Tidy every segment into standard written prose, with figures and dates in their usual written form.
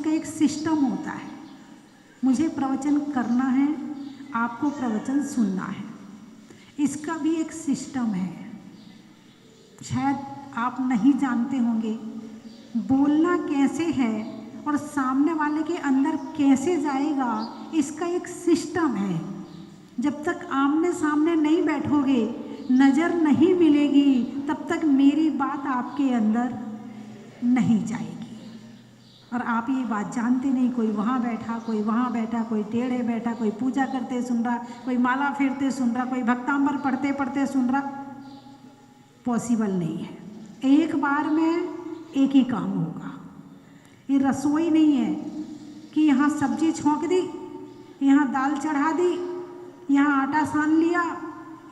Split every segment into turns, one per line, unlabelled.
का एक सिस्टम होता है। मुझे प्रवचन करना है, आपको प्रवचन सुनना है, इसका भी एक सिस्टम है। शायद आप नहीं जानते होंगे बोलना कैसे है और सामने वाले के अंदर कैसे जाएगा, इसका एक सिस्टम है। जब तक आमने सामने नहीं बैठोगे, नज़र नहीं मिलेगी, तब तक मेरी बात आपके अंदर नहीं जाएगी। और आप ये बात जानते नहीं, कोई वहाँ बैठा, कोई वहाँ बैठा, कोई टेढ़े बैठा, कोई पूजा करते सुन रहा, कोई माला फेरते सुन रहा, कोई भक्तांबर पढ़ते पढ़ते सुन रहा। पॉसिबल नहीं है। एक बार में एक ही काम होगा। ये रसोई नहीं है कि यहाँ सब्जी छोंक दी, यहाँ दाल चढ़ा दी, यहाँ आटा सान लिया,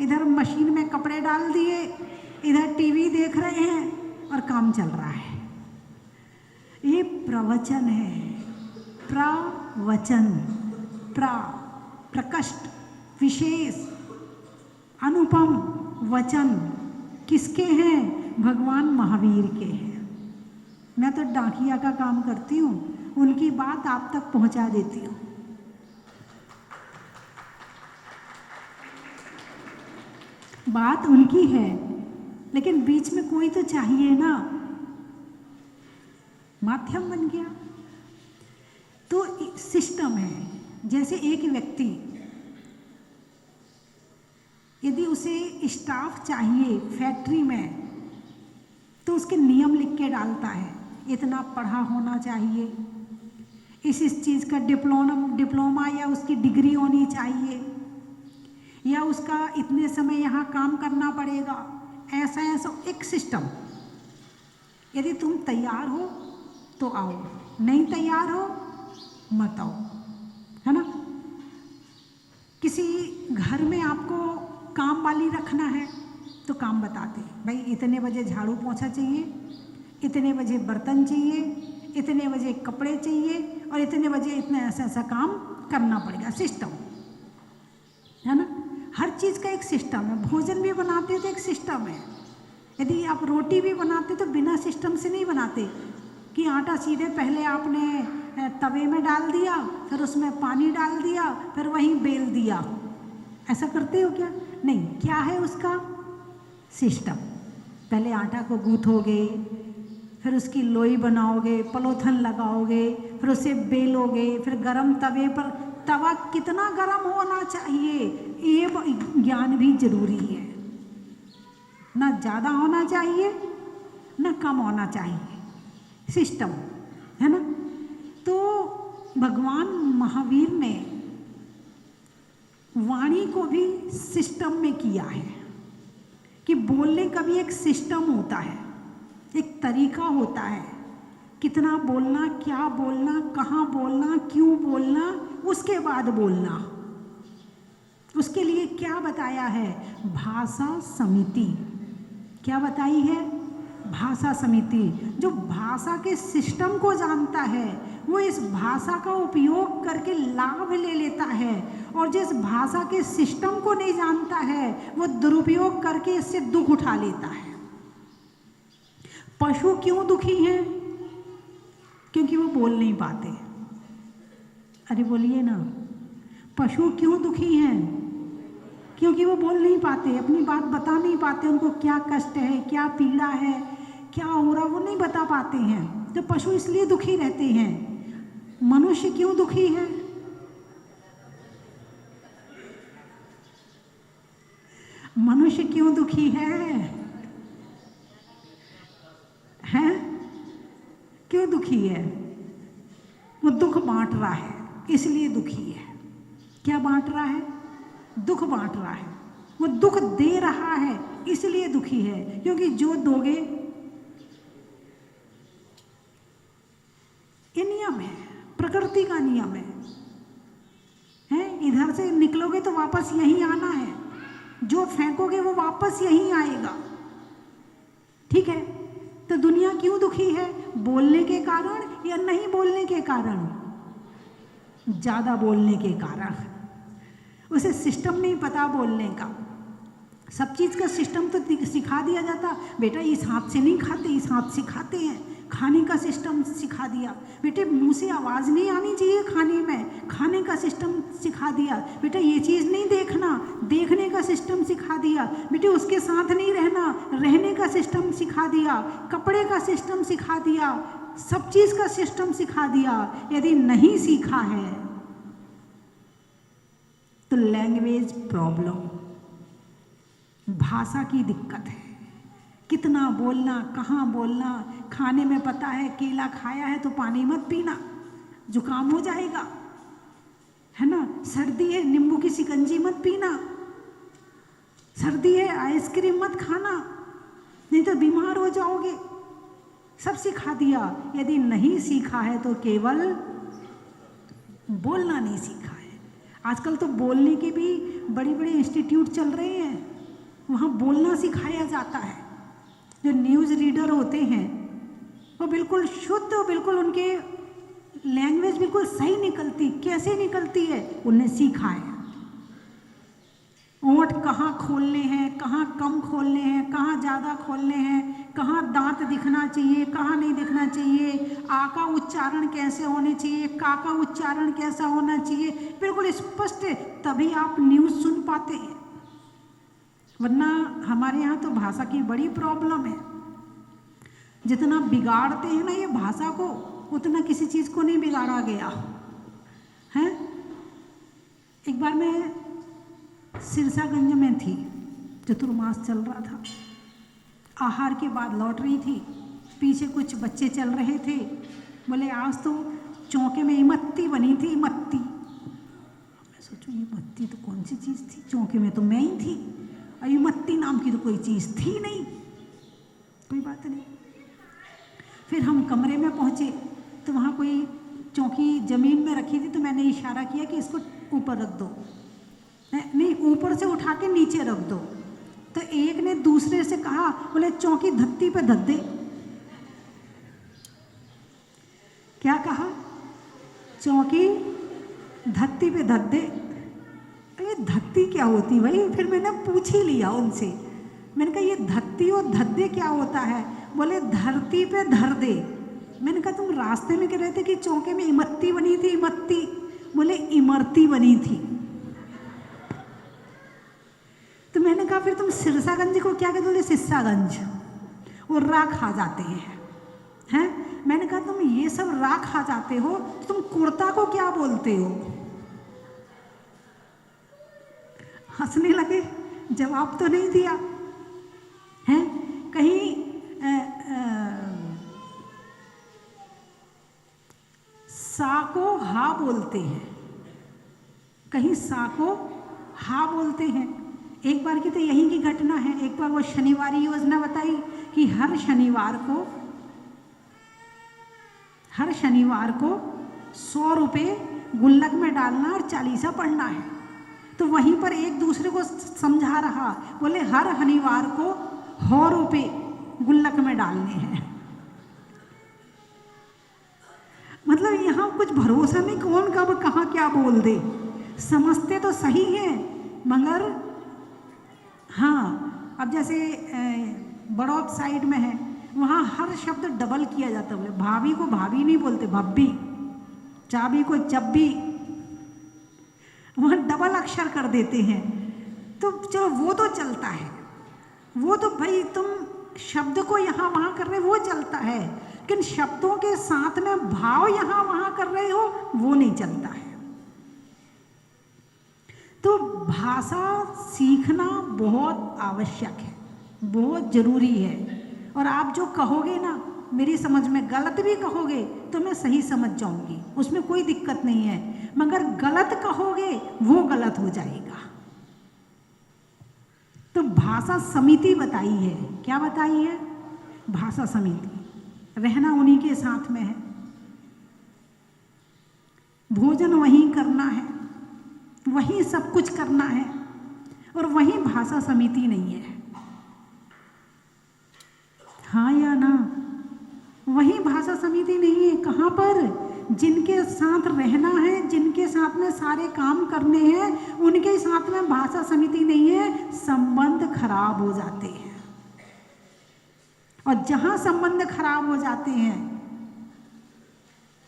इधर मशीन में कपड़े डाल दिए, इधर टीवी देख रहे हैं और काम चल रहा है। ये प्रवचन है। प्रवचन, प्रकृष्ट, विशेष, अनुपम वचन किसके हैं? भगवान महावीर के हैं। मैं तो डाकिया का काम करती हूँ, उनकी बात आप तक पहुँचा देती हूँ। बात उनकी है, लेकिन बीच में कोई तो चाहिए ना, माध्यम बन गया। तो सिस्टम है। जैसे एक व्यक्ति, यदि उसे स्टाफ चाहिए फैक्ट्री में, तो उसके नियम लिख के डालता है, इतना पढ़ा होना चाहिए, इस चीज़ का डिप्लोमा या उसकी डिग्री होनी चाहिए, या उसका इतने समय यहाँ काम करना पड़ेगा। ऐसा ऐसा एक सिस्टम। यदि तुम तैयार हो तो आओ, नहीं तैयार हो मत आओ, है ना। किसी घर में आपको काम वाली रखना है तो काम बताते, भाई इतने बजे झाड़ू पोंछा चाहिए, इतने बजे बर्तन चाहिए, इतने बजे कपड़े चाहिए, और इतने बजे इतना ऐसा ऐसा काम करना पड़ेगा। सिस्टम है ना। हर चीज़ का एक सिस्टम है। भोजन भी बनाते हो तो एक सिस्टम है। यदि आप रोटी भी बनाते तो बिना सिस्टम से नहीं बनाते कि आटा सीधे पहले आपने तवे में डाल दिया, फिर उसमें पानी डाल दिया, फिर वहीं बेल दिया। ऐसा करते हो क्या? नहीं। क्या है उसका सिस्टम? पहले आटा को गूँथोगे, फिर उसकी लोई बनाओगे, पलोथन लगाओगे, फिर उसे बेलोगे, फिर गरम तवे पर, तवा कितना गरम होना चाहिए ये ज्ञान भी जरूरी है। ना ज़्यादा होना चाहिए ना कम होना चाहिए। सिस्टम है ना। तो भगवान महावीर ने वाणी को भी सिस्टम में किया है कि बोलने का भी एक सिस्टम होता है, एक तरीका होता है। कितना बोलना, क्या बोलना, कहाँ बोलना, क्यों बोलना, उसके बाद बोलना। उसके लिए क्या बताया है? भाषा समिति। क्या बताई है? भाषा समिति। जो भाषा के सिस्टम को जानता है वो इस भाषा का उपयोग करके लाभ ले लेता है, और जिस भाषा के सिस्टम को नहीं जानता है वो दुरुपयोग करके इससे दुख उठा लेता है। पशु क्यों दुखी हैं? क्योंकि वो बोल नहीं पाते। अरे बोलिए ना। पशु क्यों दुखी हैं? क्योंकि वो बोल नहीं पाते, अपनी बात बता नहीं पाते। उनको क्या कष्ट है, क्या पीड़ा है, क्या हो रहा, वो नहीं बता पाते हैं। तो पशु इसलिए दुखी रहते हैं। मनुष्य क्यों दुखी है? मनुष्य क्यों दुखी है? हैं? क्यों दुखी है? वो दुख बांट रहा है इसलिए दुखी है। क्या बांट रहा है? दुख बांट रहा है। वो दुख दे रहा है इसलिए दुखी है, क्योंकि जो दोगे, ये नियम है, प्रकृति का नियम है। इधर से निकलोगे तो वापस यहीं आना है, जो फेंकोगे वो वापस यहीं आएगा। ठीक है। तो दुनिया क्यों दुखी है? बोलने के कारण या नहीं बोलने के कारण? ज़्यादा बोलने के कारण। उसे सिस्टम नहीं पता बोलने का। सब चीज़ का सिस्टम तो सिखा दिया जाता, बेटा इस हाथ से नहीं खाते, इस हाथ से खाते हैं, खाने का सिस्टम सिखा दिया। बेटे मुंह से आवाज़ नहीं आनी चाहिए खाने में, खाने का सिस्टम सिखा दिया। बेटा ये चीज़ नहीं देखना, देखने का सिस्टम सिखा दिया। बेटे उसके साथ नहीं रहना, रहने का सिस्टम सिखा दिया। कपड़े का सिस्टम सिखा दिया, सब चीज़ का सिस्टम सिखा दिया। यदि नहीं सीखा है तो लैंग्वेज प्रॉब्लम, भाषा की दिक्कत है। कितना बोलना, कहाँ बोलना। खाने में पता है केला खाया है तो पानी मत पीना, जुकाम हो जाएगा, है ना। सर्दी है, नींबू की शिकंजी मत पीना। सर्दी है, आइसक्रीम मत खाना, नहीं तो बीमार हो जाओगे। सब सिखा दिया। यदि नहीं सीखा है तो केवल बोलना नहीं सीखा है। आजकल तो बोलने के भी बड़े बड़े इंस्टीट्यूट चल रहे हैं, वहाँ बोलना सिखाया जाता है। जो न्यूज़ रीडर होते हैं वो बिल्कुल शुद्ध, बिल्कुल उनके लैंग्वेज बिल्कुल सही निकलती। कैसे निकलती है? उन्हें सीखा है। ओंठ कहाँ खोलने हैं, कहाँ कम खोलने हैं, कहाँ ज़्यादा खोलने हैं, कहाँ दांत दिखना चाहिए, कहाँ नहीं दिखना चाहिए, आ का उच्चारण कैसे होने चाहिए, का उच्चारण कैसा होना चाहिए, बिल्कुल स्पष्ट है। तभी आप न्यूज़ सुन पाते हैं। वरना हमारे यहाँ तो भाषा की बड़ी प्रॉब्लम है। जितना बिगाड़ते हैं ना ये भाषा को, उतना किसी चीज़ को नहीं बिगाड़ा गया है। एक बार मैं सिरसागंज में थी, चतुर्मास चल रहा था, आहार के बाद लौट रही थी। पीछे कुछ बच्चे चल रहे थे, बोले आज तो चौके में इमत्ती बनी थी, इमत्ती। मैं सोचूं इमत्ती तो कौन सी चीज़ थी, चौके में तो मैं ही थी, इमत्ती नाम की तो कोई चीज़ थी नहीं। कोई बात नहीं। फिर हम कमरे में पहुँचे तो वहाँ कोई चौकी ज़मीन में रखी थी, तो मैंने इशारा किया कि इसको ऊपर रख दो, नहीं ऊपर से उठा के नीचे रख दो। तो एक ने दूसरे से कहा, बोले चौकी धत्ती पे धत दे। क्या कहा? चौकी धत्ती पे धत दे। ये धत्ती क्या होती भाई? फिर मैंने पूछ ही लिया उनसे, मैंने कहा ये धत्ती और धद्दे क्या होता है? बोले धरती पे धर दे। मैंने कहा तुम रास्ते में कह रहे थे कि चौके में इमत्ती बनी थी, इमत्ती। बोले इमरती बनी थी। तो मैंने कहा फिर तुम सिरसागंज को क्या कहते? बोले सिस्सागंज, वो रा खा जाते हैं। मैंने कहा तुम ये सब रा खा जाते हो, तुम कुर्ता को क्या बोलते हो? हंसने लगे, जवाब तो नहीं दिया है। कहीं सा को हा बोलते हैं, कहीं सा को हा बोलते हैं। एक बार की तो यहीं की घटना है। एक बार वो शनिवारी योजना बताई कि हर शनिवार को 100 रुपये गुल्लक में डालना और चालीसा पढ़ना है। तो वहीं पर एक दूसरे को समझा रहा, बोले हर शनिवार को 100 रुपये गुल्लक में डालने हैं। मतलब यहाँ कुछ भरोसा नहीं कौन कब कहाँ क्या बोल दे। समझते तो सही है, मगर हाँ, अब जैसे बड़ौद साइड में है, वहाँ हर शब्द डबल किया जाता है। भाभी को भाभी नहीं बोलते, भब्बी। चाबी को चब्बी, वहाँ डबल अक्षर कर देते हैं। तो चलो वो तो चलता है, वो तो भाई तुम शब्द को यहाँ वहाँ कर रहे, वो चलता है। लेकिन शब्दों के साथ में भाव यहाँ वहाँ कर रहे हो, वो नहीं चलता है। तो भाषा सीखना बहुत आवश्यक है, बहुत ज़रूरी है। और आप जो कहोगे ना, मेरी समझ में गलत भी कहोगे तो मैं सही समझ जाऊंगी, उसमें कोई दिक्कत नहीं है। मगर गलत कहोगे वो गलत हो जाएगा। तो भाषा समिति बताई है। क्या बताई है? भाषा समिति। रहना उन्हीं के साथ में है, भोजन वहीं करना है, वहीं सब कुछ करना है, और वहीं भाषा समिति नहीं है। हाँ या ना? वहीं भाषा समिति नहीं है। कहाँ पर? जिनके साथ रहना है, जिनके साथ में सारे काम करने हैं, उनके साथ में भाषा समिति नहीं है। संबंध खराब हो जाते हैं। और जहाँ संबंध खराब हो जाते हैं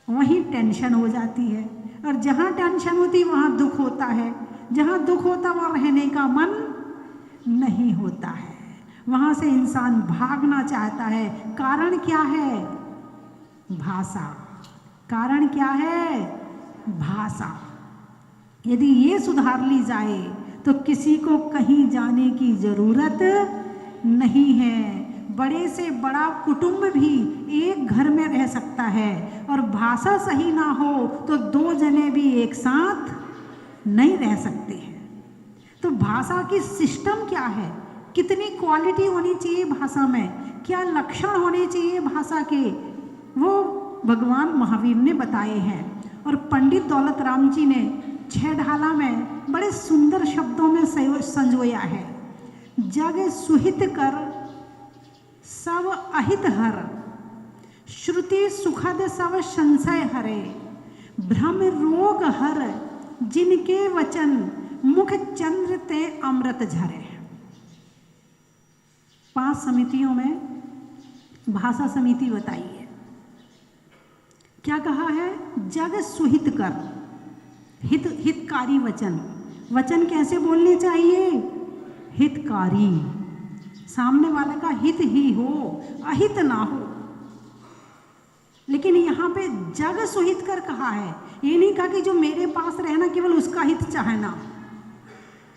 वहीं टेंशन हो जाती है, और जहाँ टेंशन होती वहाँ दुख होता है, जहाँ दुख होता वहाँ रहने का मन नहीं होता है, वहाँ से इंसान भागना चाहता है। कारण क्या है? भाषा। कारण क्या है? भाषा। यदि ये सुधार ली जाए तो किसी को कहीं जाने की जरूरत नहीं है। बड़े से बड़ा कुटुंब भी एक घर में रह सकता है, और भाषा सही ना हो तो दो जने भी एक साथ नहीं रह सकते हैं। तो भाषा की सिस्टम क्या है? कितनी क्वालिटी होनी चाहिए भाषा में, क्या लक्षण होने चाहिए भाषा के, वो भगवान महावीर ने बताए हैं। और पंडित दौलत राम जी ने 6 ढाला में बड़े सुंदर शब्दों में संजोया है। जग सुहित कर सब अहित हर, श्रुति सुखद सब संशय हरे, भ्रम रोग हर जिनके वचन, मुख चंद्र ते अमृत झरे। 5 समितियों में भाषा समिति बताई है। क्या कहा है? जग सुहित कर, हितकारी वचन। वचन कैसे बोलने चाहिए? हितकारी, सामने वाले का हित ही हो, अहित ना हो। लेकिन यहाँ पे जग सुहित कर कहा है। ये नहीं कहा कि जो मेरे पास रहना केवल उसका हित चाहना,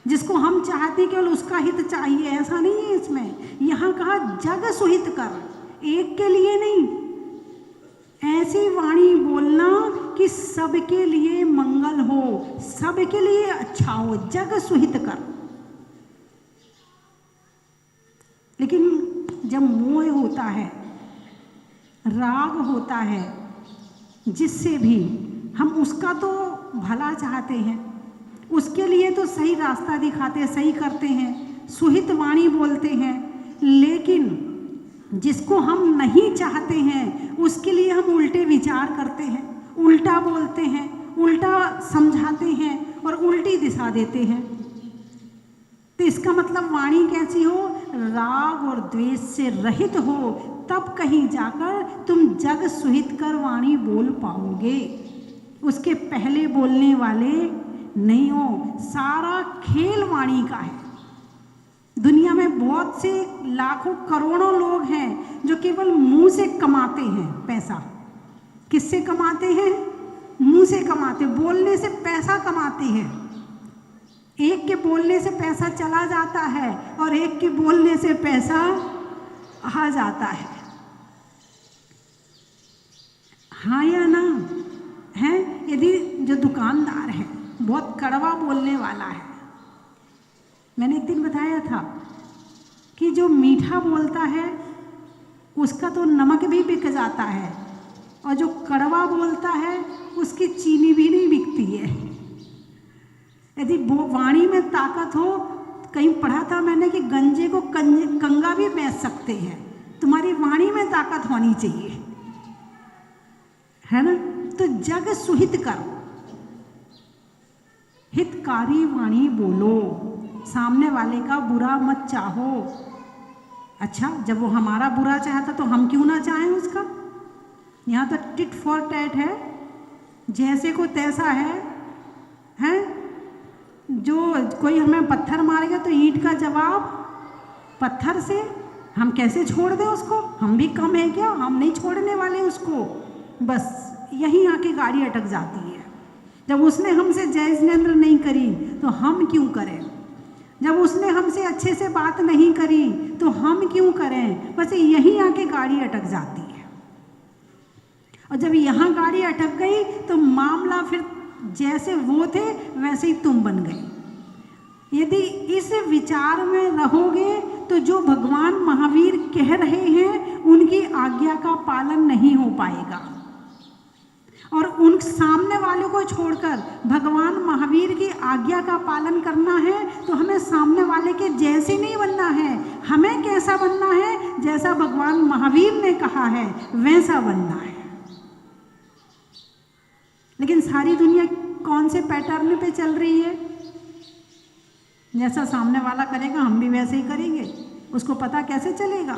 जिसको हम चाहते हैं केवल उसका हित चाहिए, ऐसा नहीं है इसमें। यहाँ कहा जग सुहित कर, एक के लिए नहीं, ऐसी वाणी बोलना कि सबके लिए मंगल हो, सबके लिए अच्छा हो, जग सुहित कर। लेकिन जब मोह होता है, राग होता है, जिससे भी हम उसका तो भला चाहते हैं, उसके लिए तो सही रास्ता दिखाते हैं, सही करते हैं, सुहित वाणी बोलते हैं, लेकिन जिसको हम नहीं चाहते हैं उसके लिए हम उल्टे विचार करते हैं, उल्टा बोलते हैं, उल्टा समझाते हैं और उल्टी दिशा देते हैं। तो इसका मतलब वाणी कैसी हो? राग और द्वेष से रहित हो, तब कहीं जाकर तुम जग सुहित कर वाणी बोल पाओगे। उसके पहले बोलने वाले नहीं हो। सारा खेल वाणी का है। दुनिया में बहुत से लाखों करोड़ों लोग हैं जो केवल मुंह से कमाते हैं पैसा। किससे कमाते हैं? मुंह से कमाते, बोलने से पैसा कमाते हैं। एक के बोलने से पैसा चला जाता है और एक के बोलने से पैसा आ जाता है। हाँ या ना? है? यदि जो दुकानदार है बहुत कड़वा बोलने वाला है, मैंने एक दिन बताया था कि जो मीठा बोलता है उसका तो नमक भी बिक जाता है, और जो कड़वा बोलता है उसकी चीनी भी नहीं बिकती है। यदि वाणी में ताकत हो, कहीं पढ़ा था मैंने कि गंजे को कंगा भी बेच सकते हैं। तुम्हारी वाणी में ताकत होनी चाहिए, है ना? तो जग सुहित कर, हितकारी वाणी बोलो, सामने वाले का बुरा मत चाहो। अच्छा, जब वो हमारा बुरा चाहता तो हम क्यों ना चाहें उसका? यहाँ तो टिट फॉर टैट है, जैसे को तैसा है, हैं? जो कोई हमें पत्थर मारेगा तो ईंट का जवाब पत्थर से। हम कैसे छोड़ दें उसको? हम भी कम है क्या? हम नहीं छोड़ने वाले उसको। बस यहीं आके गाड़ी अटक जाती है। जब उसने हमसे जय जिनेंद्र नहीं करी तो हम क्यों करें? जब उसने हमसे अच्छे से बात नहीं करी तो हम क्यों करें? बस यहीं आके गाड़ी अटक जाती है। और जब यहाँ गाड़ी अटक गई तो मामला फिर जैसे वो थे वैसे ही तुम बन गए। यदि इस विचार में रहोगे तो जो भगवान महावीर कह रहे हैं उनकी आज्ञा का पालन नहीं हो पाएगा, और उन सामने वालों को छोड़कर भगवान महावीर की आज्ञा का पालन करना है तो हमें सामने वाले के जैसे नहीं बनना है। हमें कैसा बनना है? जैसा भगवान महावीर ने कहा है वैसा बनना है। लेकिन सारी दुनिया कौन से पैटर्न पे चल रही है? जैसा सामने वाला करेगा हम भी वैसे ही करेंगे। उसको पता कैसे चलेगा?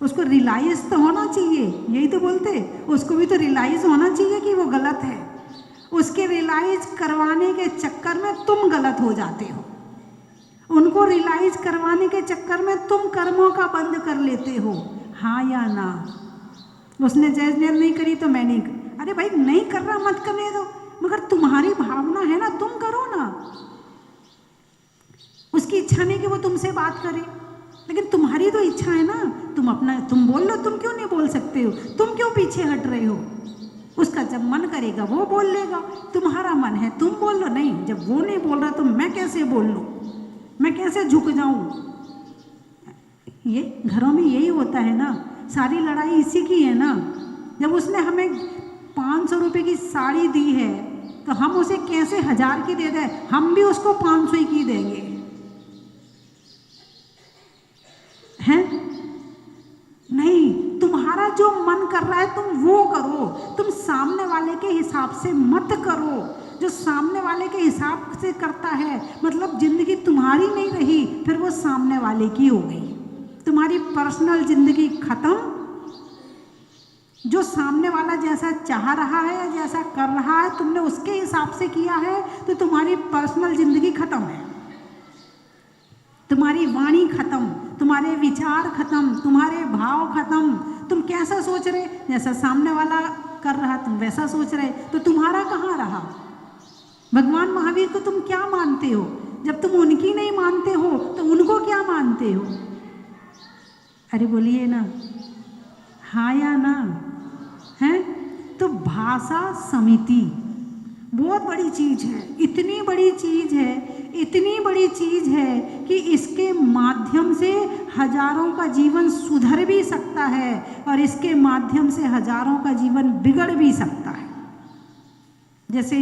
उसको रियलाइज तो होना चाहिए, यही तो बोलते, उसको भी तो रियलाइज होना चाहिए कि वो गलत है। उसके रियलाइज करवाने के चक्कर में तुम गलत हो जाते हो, उनको रियलाइज करवाने के चक्कर में तुम कर्मों का बंद कर लेते हो। हाँ या ना? उसने जय नहीं करी तो मैं नहीं अरे भाई नहीं कर रहा मत करने दो, मगर तुम्हारी भावना है ना, तुम करो ना। उसकी इच्छा नहीं कि वो तुमसे बात करे, लेकिन तुम्हारी तो इच्छा है ना, तुम बोल लो, तुम क्यों नहीं बोल सकते हो? तुम क्यों पीछे हट रहे हो? उसका जब मन करेगा वो बोल लेगा, तुम्हारा मन है तुम बोल लो। नहीं, जब वो नहीं बोल रहा तो मैं कैसे बोल लूँ, मैं कैसे झुक जाऊँ? ये घरों में यही होता है ना, सारी लड़ाई इसी की है ना। जब उसने हमें 500 रुपये की साड़ी दी है तो हम उसे कैसे 1000 की दे दें? हम भी उसको 500 की देंगे, हैं? नहीं, तुम्हारा जो मन कर रहा है तुम वो करो, तुम सामने वाले के हिसाब से मत करो। जो सामने वाले के हिसाब से करता है मतलब जिंदगी तुम्हारी नहीं रही, फिर वो सामने वाले की हो गई, तुम्हारी पर्सनल जिंदगी खत्म। जो सामने वाला जैसा चाह रहा है या जैसा कर रहा है तुमने उसके हिसाब से किया है तो तुम्हारी पर्सनल जिंदगी खत्म है, तुम्हारी वाणी खत्म, तुम्हारे विचार खत्म, तुम्हारे भाव खत्म। तुम कैसा सोच रहे, जैसा सामने वाला कर रहा तुम वैसा सोच रहे, तो तुम्हारा कहाँ रहा? भगवान महावीर को तुम क्या मानते हो? जब तुम उनकी नहीं मानते हो तो उनको क्या मानते हो? अरे बोलिए ना, हाँ या ना? हैं? तो भाषा समिति बहुत बड़ी चीज है, इतनी बड़ी चीज है, इतनी बड़ी चीज है कि इसके माध्यम से हजारों का जीवन सुधर भी सकता है और इसके माध्यम से हजारों का जीवन बिगड़ भी सकता है। जैसे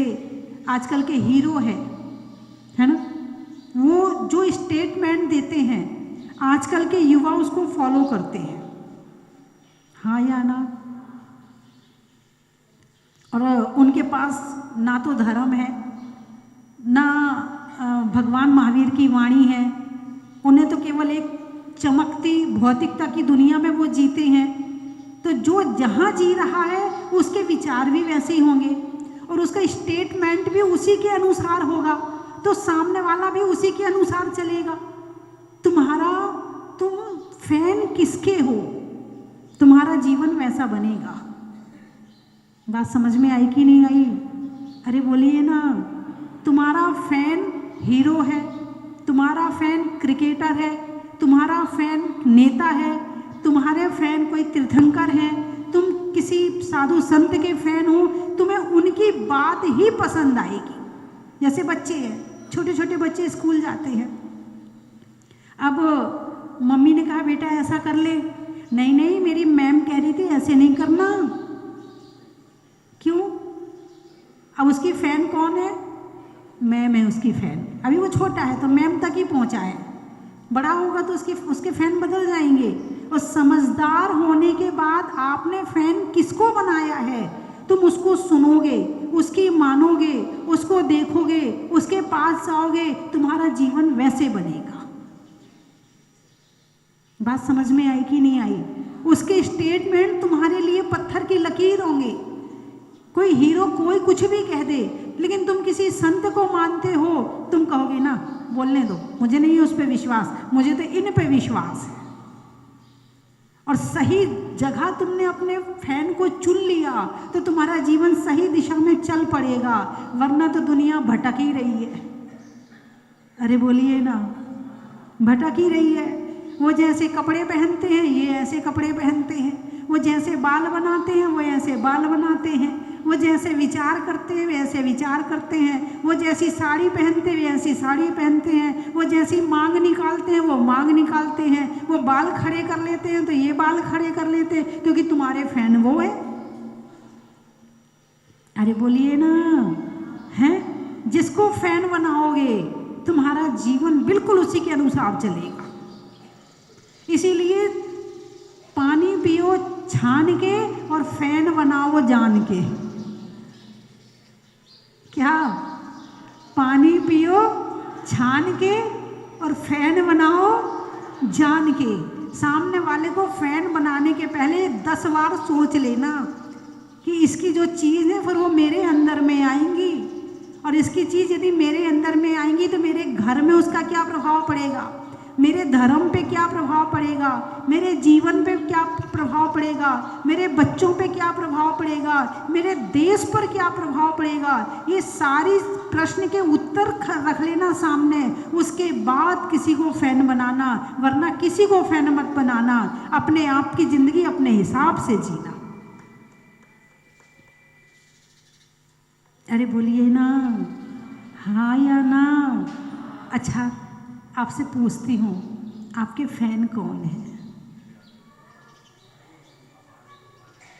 आजकल के हीरो है ना, वो जो स्टेटमेंट देते हैं आजकल के युवा उसको फॉलो करते हैं, हाँ या ना? और उनके पास ना तो धर्म है ना भगवान महावीर की वाणी है, उन्हें तो केवल एक चमकती भौतिकता की दुनिया में वो जीते हैं। तो जो जहाँ जी रहा है उसके विचार भी वैसे ही होंगे और उसका स्टेटमेंट भी उसी के अनुसार होगा, तो सामने वाला भी उसी के अनुसार चलेगा। तुम फैन किसके हो, तुम्हारा जीवन वैसा बनेगा। बात समझ में आई कि नहीं आई? अरे बोलिए ना, तुम्हारा फैन हीरो है, तुम्हारा फैन क्रिकेटर है, तुम्हारा फैन नेता है, तुम्हारे फैन कोई तीर्थंकर है, तुम किसी साधु संत के फैन हो, तुम्हें उनकी बात ही पसंद आएगी। जैसे बच्चे हैं, छोटे छोटे बच्चे स्कूल जाते हैं, अब मम्मी ने कहा बेटा ऐसा कर ले, नहीं नहीं मेरी मैम कह रही थी ऐसे नहीं करना। क्यों? अब उसकी फैन कौन है? मैम है उसकी फैन। अभी वो छोटा है तो मैम तक ही पहुंचा है, बड़ा होगा तो उसके फैन बदल जाएंगे। और समझदार होने के बाद आपने फैन किसको बनाया है, तुम उसको सुनोगे, उसकी मानोगे, उसको देखोगे, उसके पास जाओगे, तुम्हारा जीवन वैसे बनेगा। बात समझ में आई कि नहीं आई? उसके स्टेटमेंट तुम्हारे लिए पत्थर की लकीर होंगे। कोई हीरो कोई कुछ भी कह दे, लेकिन तुम किसी संत को मानते हो, तुम कहोगे ना बोलने दो, मुझे नहीं है उस पर विश्वास, मुझे तो इन पे विश्वास है। और सही जगह तुमने अपने फैन को चुन लिया तो तुम्हारा जीवन सही दिशा में चल पड़ेगा, वरना तो दुनिया भटक ही रही है। अरे बोलिए ना, भटक ही रही है। वो जैसे कपड़े पहनते हैं ये ऐसे कपड़े पहनते हैं, वो जैसे बाल बनाते हैं वो ऐसे बाल बनाते हैं, वो जैसे विचार करते हैं वैसे विचार करते हैं, वो जैसी साड़ी पहनते हैं वैसी साड़ी पहनते हैं, वो जैसी मांग निकालते हैं वो मांग निकालते हैं, वो बाल खड़े कर लेते हैं तो ये बाल खड़े कर लेते हैं, क्योंकि तुम्हारे फैन वो है। अरे बोलिए ना, हैं? जिसको फैन बनाओगे तुम्हारा जीवन बिल्कुल उसी के अनुसार चलेगा। इसीलिए पानी पियो छान के और फैन बनाओ जान के। क्या? पानी पियो छान के और फैन बनाओ जान के सामने वाले को फैन बनाने के पहले 10 बार सोच लेना कि इसकी जो चीज़ है फिर वो मेरे अंदर में आएंगी, और इसकी चीज़ यदि मेरे अंदर में आएंगी तो मेरे घर में उसका क्या प्रभाव पड़ेगा, मेरे धर्म पे क्या प्रभाव पड़ेगा, मेरे जीवन पे क्या प्रभाव पड़ेगा, मेरे बच्चों पे क्या प्रभाव पड़ेगा, मेरे देश पर क्या प्रभाव पड़ेगा। ये सारी प्रश्न के उत्तर रख लेना सामने, उसके बाद किसी को फैन बनाना, वरना किसी को फैन मत बनाना। अपने आप की जिंदगी अपने हिसाब से जीना। अरे बोलिए ना, हाँ या ना। अच्छा, आपसे पूछती हूँ, आपके फैन कौन है?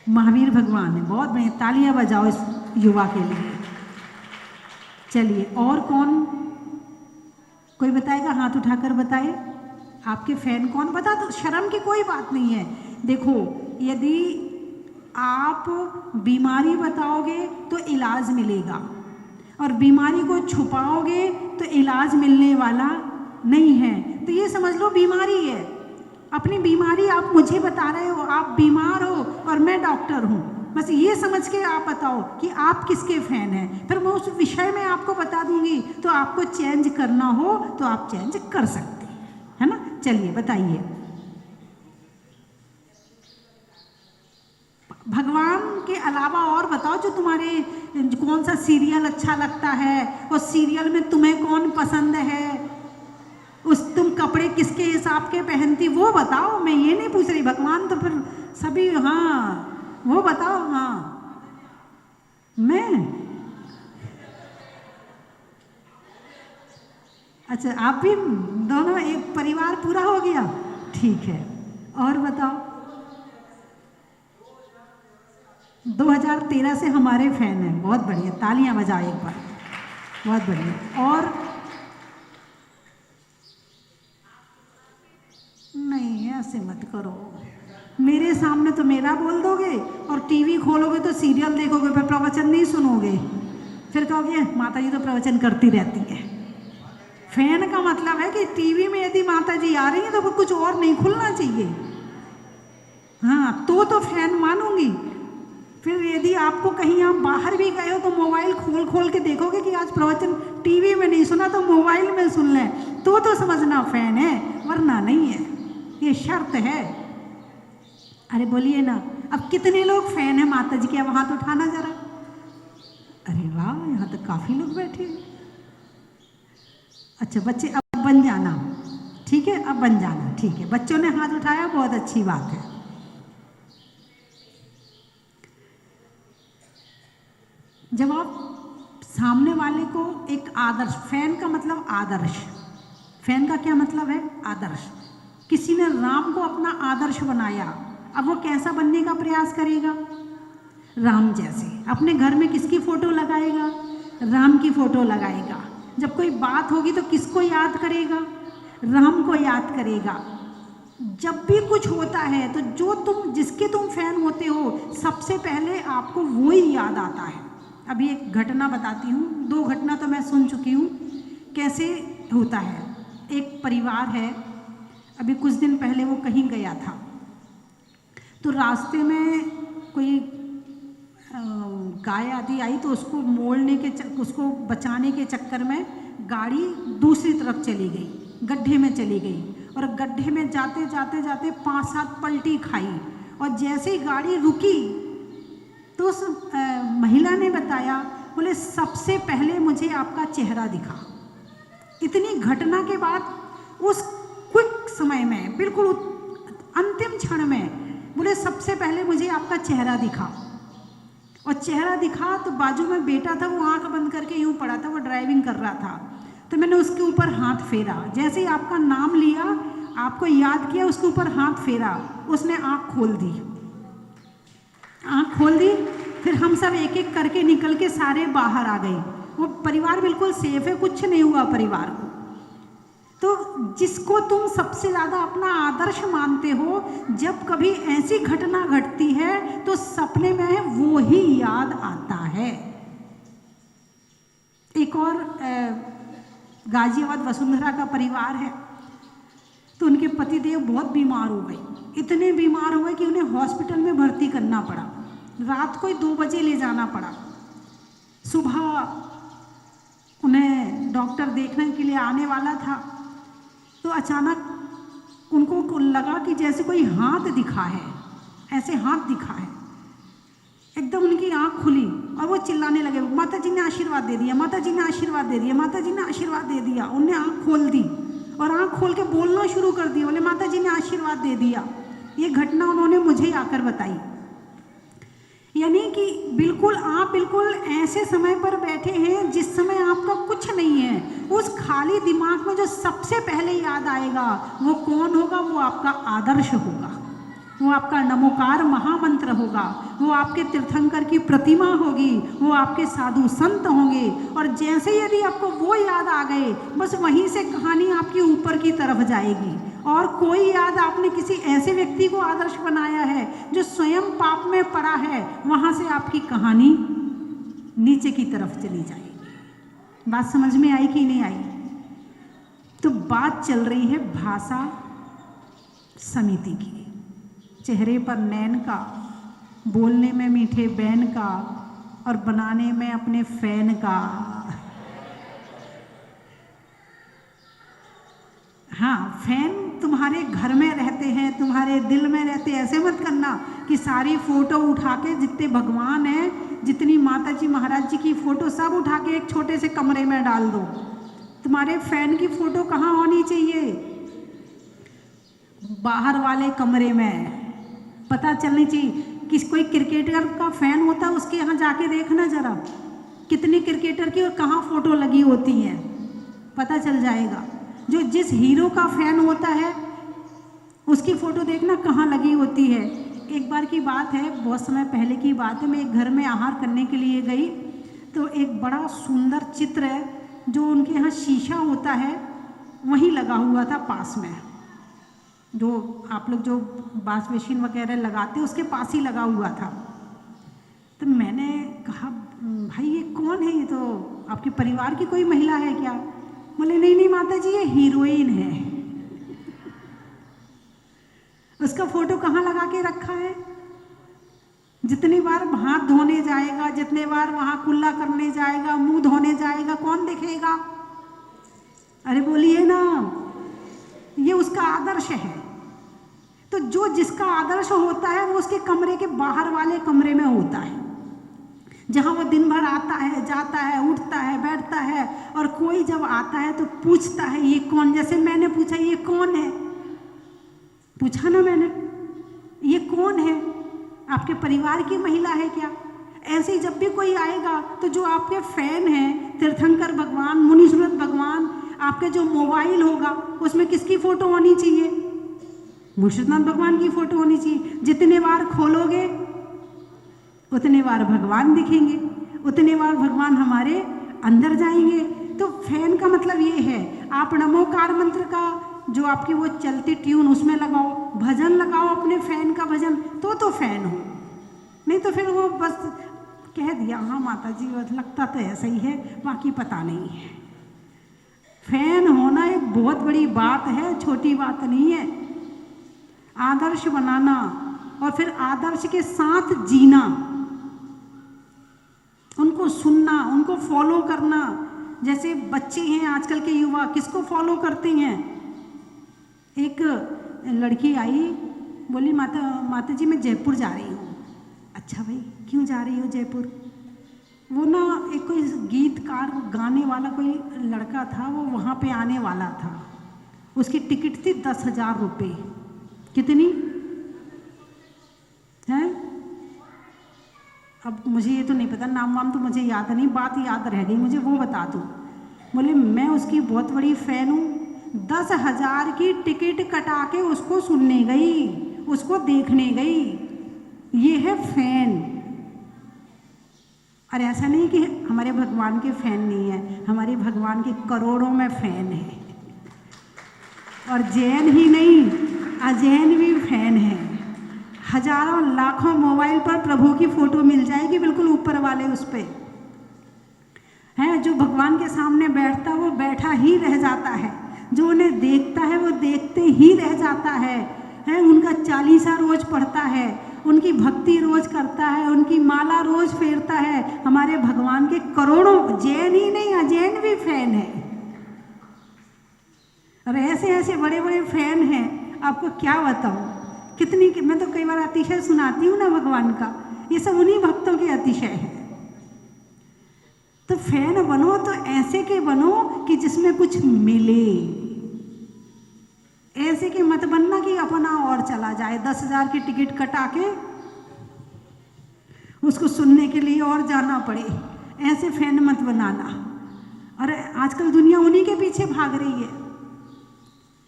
महावीर भगवान है, बहुत बढ़िया, तालियां बजाओ इस युवा के लिए। चलिए, और कौन, कोई बताएगा? हाथ उठाकर बताए आपके फैन कौन। बता दो, शर्म की कोई बात नहीं है। देखो, यदि आप बीमारी बताओगे तो इलाज मिलेगा, और बीमारी को छुपाओगे तो इलाज मिलने वाला नहीं है। तो ये समझ लो बीमारी है। अपनी बीमारी आप मुझे बता रहे हो, आप बीमार हो और मैं डॉक्टर हूँ। बस ये समझ के आप बताओ कि आप किसके फैन हैं, फिर मैं उस विषय में आपको बता दूंगी। तो आपको चेंज करना हो तो आप चेंज कर सकते हैं, है ना। चलिए बताइए, भगवान के अलावा और बताओ जो तुम्हारे, कौन सा सीरियल अच्छा लगता है, उस सीरियल में तुम्हें कौन पसंद है, उस तुम कपड़े किसके हिसाब के पहनती, वो बताओ। मैं ये नहीं पूछ रही, भगवान तो फिर सभी, हाँ वो बताओ। हाँ, मैं, अच्छा आप भी दोनों, एक परिवार पूरा हो गया, ठीक है। और बताओ, 2013 से हमारे फैन हैं, बहुत बढ़िया, तालियां बजाओ एक बार, बहुत बढ़िया। और नहीं, ऐसे मत करो, मेरे सामने तो मेरा बोल दोगे और टीवी खोलोगे तो सीरियल देखोगे, फिर प्रवचन नहीं सुनोगे, फिर कहोगे माता जी तो प्रवचन करती रहती है। फैन का मतलब है कि टीवी में यदि माता जी आ रही है तो वो कुछ और नहीं खुलना चाहिए, हाँ तो फैन मानूंगी। फिर यदि आपको कहीं आप बाहर भी गए हो तो मोबाइल खोल खोल के देखोगे कि आज प्रवचन टीवी में नहीं सुना तो मोबाइल में सुन लें, तो समझना फैन है, वरना नहीं है, ये शर्त है। अरे बोलिए ना, अब कितने लोग फैन है माता जी के, अब हाथ उठाना जरा। अरे वाह, यहाँ तो काफी लोग बैठे हैं। अच्छा बच्चे, अब बन जाना, ठीक है, अब बन जाना, ठीक है। बच्चों ने हाथ उठाया, बहुत अच्छी बात है। जब आप सामने वाले को एक आदर्श, फैन का मतलब आदर्श, फैन का क्या मतलब है? आदर्श। किसी ने राम को अपना आदर्श बनाया, अब वो कैसा बनने का प्रयास करेगा? राम जैसे। अपने घर में किसकी फोटो लगाएगा? राम की फोटो लगाएगा। जब कोई बात होगी तो किसको याद करेगा? राम को याद करेगा। जब भी कुछ होता है तो जो तुम, जिसके तुम फैन होते हो, सबसे पहले आपको वो ही याद आता है। अभी एक घटना बताती हूँ, 2 घटना तो मैं सुन चुकी हूँ कैसे होता है। एक परिवार है, अभी कुछ दिन पहले वो कहीं गया था, तो रास्ते में कोई गाय आदि आई, तो उसको मोड़ने के, उसको बचाने के चक्कर में गाड़ी दूसरी तरफ चली गई, गड्ढे में चली गई, और गड्ढे में जाते जाते जाते 5-7 पलटी खाई, और जैसे ही गाड़ी रुकी तो उस महिला ने बताया, बोले सबसे पहले मुझे आपका चेहरा दिखा। इतनी घटना के बाद उस क्विक समय में, बिल्कुल अंतिम क्षण में, बोले सबसे पहले मुझे आपका चेहरा दिखा। और चेहरा दिखा तो बाजू में बेटा था, वो आंख बंद करके यूं पड़ा था, वो ड्राइविंग कर रहा था, तो मैंने उसके ऊपर हाथ फेरा। जैसे ही आपका नाम लिया, आपको याद किया, उसके ऊपर हाथ फेरा, उसने आंख खोल दी, आंख खोल दी। फिर हम सब एक एक करके निकल के सारे बाहर आ गए। वो परिवार बिल्कुल सेफ है, कुछ नहीं हुआ परिवार को। तो जिसको तुम सबसे ज़्यादा अपना आदर्श मानते हो, जब कभी ऐसी घटना घटती है तो सपने में वो ही याद आता है। एक और गाजियाबाद वसुंधरा का परिवार है, तो उनके पतिदेव बहुत बीमार हो गए, इतने बीमार हो गए कि उन्हें हॉस्पिटल में भर्ती करना पड़ा। रात को ही 2 बजे ले जाना पड़ा। सुबह उन्हें डॉक्टर देखने के लिए आने वाला था तो अचानक उनको लगा कि जैसे कोई हाथ दिखा है, ऐसे हाथ दिखा है। एकदम उनकी आंख खुली और वो चिल्लाने लगे, माता जी ने आशीर्वाद दे दिया, माता जी ने आशीर्वाद दे दिया, माता जी ने आशीर्वाद दे दिया। उनने आंख खोल दी और आंख खोल के बोलना शुरू कर दिया, बोले माता जी ने आशीर्वाद दे दिया। ये घटना उन्होंने मुझे आकर बताई। यानी कि बिल्कुल आप बिल्कुल ऐसे समय पर बैठे हैं जिस समय आपका कुछ नहीं है। उस खाली दिमाग में जो सबसे पहले याद आएगा वो कौन होगा? वो आपका आदर्श होगा, वो आपका नमोकार महामंत्र होगा, वो आपके तीर्थंकर की प्रतिमा होगी, वो आपके साधु संत होंगे। और जैसे यदि आपको वो याद आ गए, बस वहीं से कहानी आपकी ऊपर की तरफ जाएगी। और कोई याद आपने किसी ऐसे व्यक्ति को आदर्श बनाया है जो स्वयं पाप में पड़ा है, वहाँ से आपकी कहानी नीचे की तरफ चली जाएगी। बात समझ में आई कि नहीं आई? तो बात चल रही है भाषा समिति की। चेहरे पर नैन का, बोलने में मीठे बैन का और बनाने में अपने फैन का। हाँ, फैन तुम्हारे घर में रहते हैं, तुम्हारे दिल में रहते हैं। ऐसे मत करना कि सारी फोटो उठा के, जितने भगवान हैं, जितनी माता जी महाराज जी की फोटो सब उठा के एक छोटे से कमरे में डाल दो। तुम्हारे फैन की फोटो कहाँ होनी चाहिए? बाहर वाले कमरे में। पता चलनी चाहिए कि कोई क्रिकेटर का फैन होता है, उसके यहाँ जाके देखना जरा कितने क्रिकेटर की और कहाँ फोटो लगी होती हैं, पता चल जाएगा। जो जिस हीरो का फैन होता है उसकी फ़ोटो देखना कहाँ लगी होती है। एक बार की बात है, बहुत समय पहले की बात है, मैं एक घर में आहार करने के लिए गई तो एक बड़ा सुंदर चित्र है जो उनके यहाँ शीशा होता है वहीं लगा हुआ था पास में। जो आप लोग जो वॉश मशीन वगैरह लगाते उसके पास ही लगा हुआ था। तो मैंने कहा भाई ये कौन है? ये तो आपके परिवार की कोई महिला है क्या? बोले नहीं नहीं माता जी ये हीरोइन है। उसका फोटो कहाँ लगा के रखा है? जितनी बार हाथ धोने जाएगा, जितने बार वहां कुल्ला करने जाएगा, मुंह धोने जाएगा, कौन देखेगा? अरे बोलिए ना, ये उसका आदर्श है। तो जो जिसका आदर्श होता है वो उसके कमरे के बाहर वाले कमरे में होता है, जहाँ वो दिन भर आता है, जाता है, उठता है, बैठता है। और कोई जब आता है तो पूछता है ये कौन? जैसे मैंने पूछा ये कौन है, पूछा ना मैंने, ये कौन है? आपके परिवार की महिला है क्या? ऐसे ही जब भी कोई आएगा तो जो आपके फैन हैं, तीर्थंकर भगवान, मुनीश्वरत भगवान, आपके जो मोबाइल होगा उसमें किसकी फ़ोटो होनी चाहिए? मुनीश्वरनाथ भगवान की फ़ोटो होनी चाहिए। जितने बार खोलोगे उतने बार भगवान दिखेंगे, उतने बार भगवान हमारे अंदर जाएंगे। तो फैन का मतलब ये है, आप नमोकार मंत्र का जो आपकी वो चलती ट्यून उसमें लगाओ, भजन लगाओ अपने फैन का भजन, तो फैन हो। नहीं तो फिर वो बस कह दिया हाँ माता जी लगता तो ऐसा ही है, बाकी पता नहीं है। फैन होना एक बहुत बड़ी बात है, छोटी बात नहीं है। आदर्श बनाना और फिर आदर्श के साथ जीना, उनको सुनना, उनको फॉलो करना। जैसे बच्चे हैं आजकल के युवा, किसको फॉलो करते हैं? एक लड़की आई, बोली माता जी मैं जयपुर जा रही हूँ। अच्छा भाई क्यों जा रही हो जयपुर? वो ना एक कोई गीतकार गाने वाला कोई लड़का था, वो वहाँ पे आने वाला था। उसकी टिकट थी 10,000 रुपये। कितनी है? अब मुझे ये तो नहीं पता, नाम वाम तो मुझे याद नहीं, बात याद रह गई मुझे, वो बता दूँ। बोले मैं उसकी बहुत बड़ी फ़ैन हूँ, 10,000 की टिकट कटा के उसको सुनने गई, उसको देखने गई। ये है फैन। और ऐसा नहीं कि हमारे भगवान के फैन नहीं है, हमारे भगवान के करोड़ों में फैन है। और जैन ही नहीं, अजैन भी फैन है। हजारों लाखों मोबाइल पर प्रभु की फोटो मिल जाएगी, बिल्कुल ऊपर वाले उस पे है। जो भगवान के सामने बैठता वो बैठा ही रह जाता है, जो उन्हें देखता है वो देखते ही रह जाता है, उनका चालीसा रोज पढ़ता है, उनकी भक्ति रोज करता है, उनकी माला रोज फेरता है। हमारे भगवान के करोड़ों जैन ही नहीं अजैन भी फैन है, और ऐसे ऐसे बड़े बड़े फैन हैं, आपको क्या बताऊं कितनी। मैं तो कई बार अतिशय सुनाती हूँ ना भगवान का, ये सब उन्हीं भक्तों के अतिशय है। तो फैन बनो तो ऐसे के बनो कि जिसमें कुछ मिले, ऐसे के मत बनना कि अपना और चला जाए, 10,000 की टिकट कटा के उसको सुनने के लिए और जाना पड़े, ऐसे फैन मत बनाना। और आजकल दुनिया उन्हीं के पीछे भाग रही है।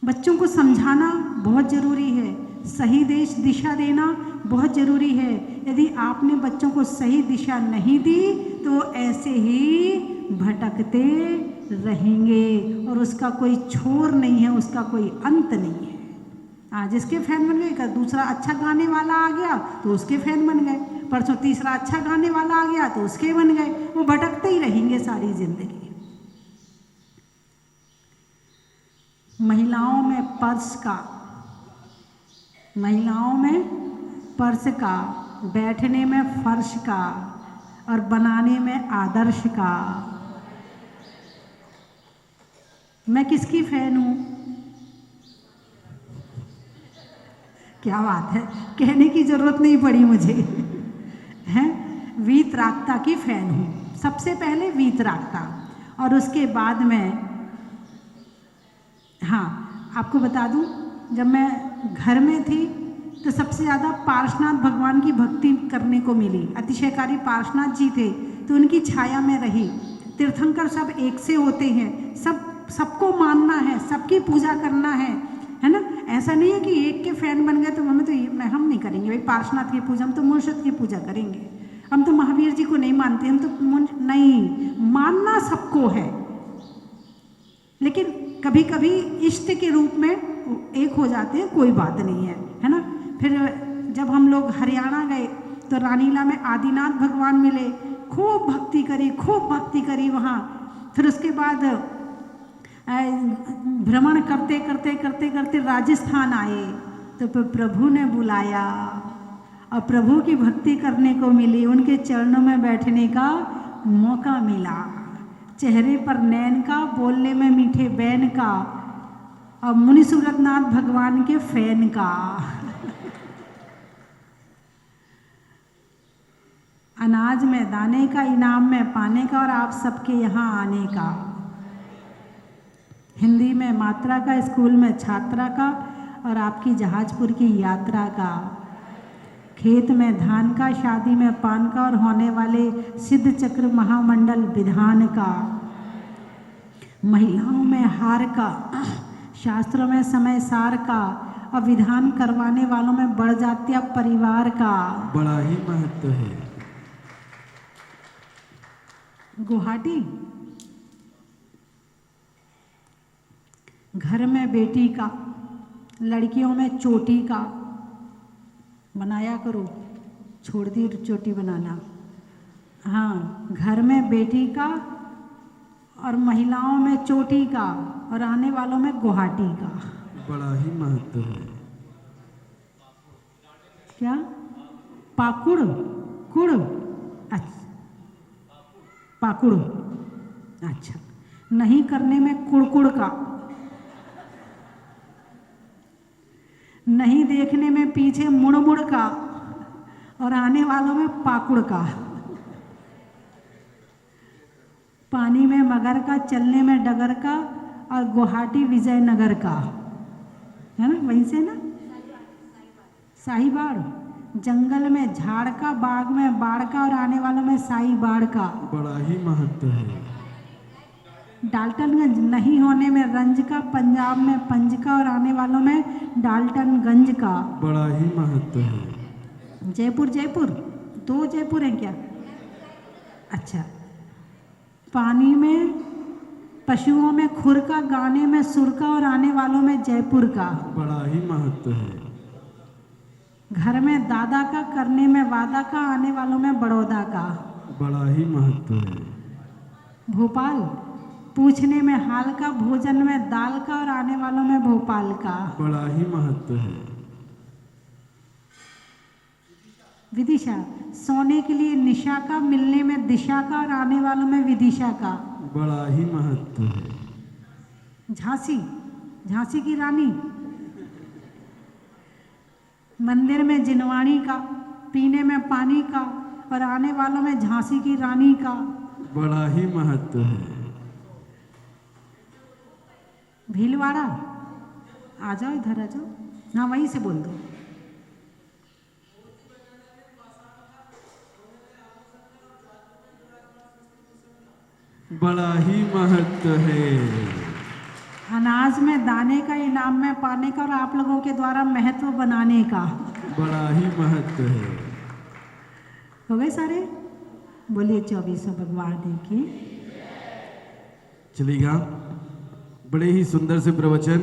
बच्चों को समझाना बहुत ज़रूरी है, सही दिशा देना बहुत ज़रूरी है। यदि आपने बच्चों को सही दिशा नहीं दी तो ऐसे ही भटकते रहेंगे, और उसका कोई छोर नहीं है, उसका कोई अंत नहीं है। जिसके फैन बन गए, दूसरा अच्छा गाने वाला आ गया तो उसके फैन बन गए, परसों तीसरा अच्छा गाने वाला आ गया तो उसके बन गए, वो भटकते ही रहेंगे सारी जिंदगी। महिलाओं में पर्स का, बैठने में फर्श का, और बनाने में आदर्श का। मैं किसकी फैन हूँ? क्या बात है, कहने की जरूरत नहीं पड़ी मुझे हैं, वीतरागता की फैन हूँ। सबसे पहले वीतरागता, और उसके बाद में, हाँ आपको बता दूँ, जब मैं घर में थी तो सबसे ज़्यादा पार्श्वनाथ भगवान की भक्ति करने को मिली। अतिशयकारी पार्श्वनाथ जी थे तो उनकी छाया में रही। तीर्थंकर सब एक से होते हैं, सबको मानना है, सबकी पूजा करना है ना। ऐसा नहीं है कि एक के फैन बन गए तो हम नहीं करेंगे भाई पार्श्वनाथ की पूजा, हम तो मुर्शिद की पूजा करेंगे, हम तो महावीर जी को नहीं मानते, हम तो नहीं, मानना सबको है, लेकिन कभी कभी इष्ट के रूप में एक हो जाते हैं, कोई बात नहीं है ना। फिर जब हम लोग हरियाणा गए तो रानीला में आदिनाथ भगवान मिले, खूब भक्ति करी वहाँ। फिर उसके बाद भ्रमण करते राजस्थान आए तो प्रभु ने बुलाया और प्रभु की भक्ति करने को मिली, उनके चरणों में बैठने का मौका मिला। चेहरे पर नैन का, बोलने में मीठे बैन का, और मुनि सूरतनाथ भगवान के फैन का। अनाज में दाने का, इनाम में पाने का, और आप सबके यहाँ आने का। हिंदी में मात्रा का, स्कूल में छात्रा का, और आपकी जहाजपुर की यात्रा का। खेत में धान का, शादी में पान का, और होने वाले सिद्ध चक्र महामंडल विधान का। महिलाओं में हार का, शास्त्रों में समय सार का, और विधान करवाने वालों में बढ़ जात्या परिवार का।
बड़ा ही महत्व है।
गुवाहाटी घर में बेटी का, लड़कियों में चोटी का बनाया करो, छोड़ दी चोटी बनाना। हाँ, घर में बेटी का और महिलाओं में चोटी का, और आने वालों में गुवाहाटी का।
बड़ा ही महत्व है।
क्या? पाकुड़ कुड़, अच्छा पाकुड़, अच्छा। नहीं करने में कुड़कुड़ का, नहीं देखने में पीछे मुड़ मुड़ का, और आने वालों में पाकुड़ का। पानी में मगर का, चलने में डगर का, और गुवाहाटी विजयनगर का, है ना, वहीं से ना। साहिबाड़, जंगल में झाड़ का, बाग में बाढ़ का, और आने वालों में साई बाढ़ का।
बड़ा ही महत्व है।
डाल्टनगंज, नहीं होने में रंज का, पंजाब में पंज का, और आने वालों में डाल्टनगंज का।
बड़ा ही महत्व है।
जयपुर 2 जयपुर हैं क्या? अच्छा। पानी में, पशुओं में खुर का, गाने में सुर का, और आने वालों में जयपुर का।
बड़ा ही महत्व है।
घर में दादा का, करने में वादा का, आने वालों में बड़ौदा का।
बड़ा ही महत्व है।
भोपाल, पूछने में हाल का, भोजन में दाल का और आने वालों में भोपाल का।
बड़ा ही महत्व है।
विदिशा, सोने के लिए निशा का, मिलने में दिशा का और आने वालों में विदिशा का।
बड़ा ही महत्व है।
झांसी, झांसी की रानी, मंदिर में जिनवाणी का, पीने में पानी का और आने वालों में झांसी की रानी का।
बड़ा ही महत्व है।
भीलवाड़ा, आ जाओ इधर आ जाओ, हाँ वहीं से बोल दो।
बड़ा ही महत्व है।
अनाज में दाने का, इनाम में पाने का और आप लोगों के द्वारा महत्व बनाने का।
बड़ा ही महत्व है।
हो गए सारे? बोलिए 24 भगवान की।
चलिएगा, बड़े ही सुंदर से प्रवचन